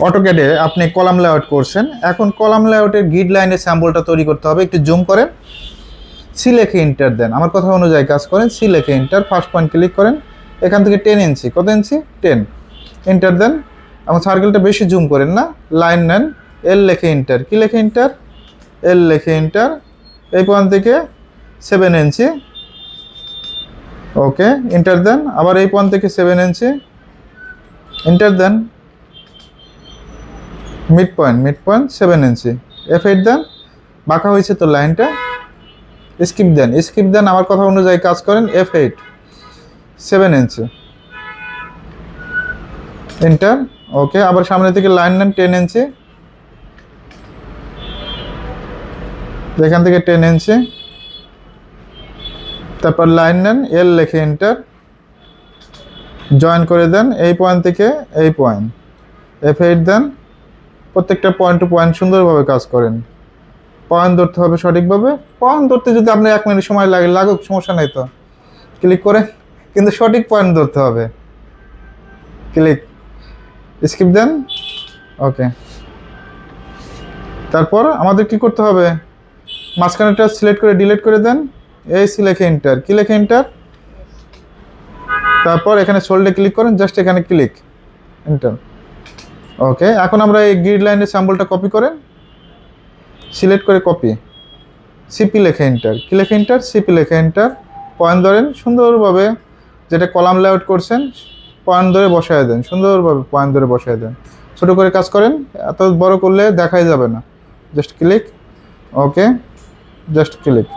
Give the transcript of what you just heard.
অটোক্যাডে আপনি column layout করছেন, এখন কলাম লেআউটের গ্রিড লাইনের স্যাম্পলটা তৈরি করতে হবে। একটু জুম করেন, সি লেখে এন্টার দেন, আমার কথা অনুযায়ী কাজ করেন। সি লেখে এন্টার, ফার্স্ট পয়েন্ট ক্লিক করেন, এখান থেকে 10 ইঞ্চি, কত ইঞ্চি 10, এন্টার দেন। আমার সার্কেলটা বেশি জুম করেন না, লাইন নেন, এল লেখে এন্টার, কি লেখে এন্টার, এল লেখে এন্টার, এই পয়েন্ট থেকে 7 ইঞ্চি, ওকে এন্টার দেন। আবার এই পয়েন্ট থেকে 7 ইঞ্চি, এন্টার দেন। মিড পয়েন্ট 7 ইঞ্চি, F8 দেন। বাঁকা হয়েছে তো লাইনটা, স্কিপ দেন, আমার কথা অনুযায়ী কাজ করেন। F8 7 ইঞ্চি, এন্টার, ওকে। আবার সামনে থেকে লাইন নেন 10 ইঞ্চি, এখান থেকে 10 ইঞ্চি, তারপর লাইন নেন, এল লেখে এন্টার, জয়েন করে দেন এই পয়েন্ট থেকে এই পয়েন্ট, F8 দেন। প্রত্যেকটা পয়েন্ট টু পয়েন্ট সুন্দরভাবে কাজ করেন। পয়েন্ট ধরতে হবে সঠিকভাবে, পয়েন্ট ধরতে যদি আপনার 1 মিনিট সময় লাগে, লাগুক, সমস্যা নেই তো, ক্লিক করে, কিন্তু সঠিক পয়েন্ট ধরতে হবে। ক্লিক, স্কিপ দেন, ওকে। তারপর আমাদের কি করতে হবে, মাঝখানেটা সিলেক্ট করে ডিলিট করে দেন, এই সি লেখে এন্টার, কি লেখে এন্টার, তারপর এখানে সোল্ডে ক্লিক করেন, জাস্ট এখানে ক্লিক, এন্টার, ওকে। এখন আমরা এই গ্রিড লাইনের স্যাম্পলটা কপি করেন, সিলেক্ট করে কপি, সিপি লেখে এন্টার, কি লেখে এন্টার, সিপি লেখে এন্টার, পয়েন্ট ধরেন সুন্দরভাবে, যেটা কলাম লেআউট করছেন পয়েন্ট ধরে বসায় দেন, সুন্দরভাবে পয়েন্ট ধরে বসায় দেন। ছোটো করে কাজ করেন, এত বড় করলে দেখাই যাবে না, জাস্ট ক্লিক, ওকে, জাস্ট ক্লিক।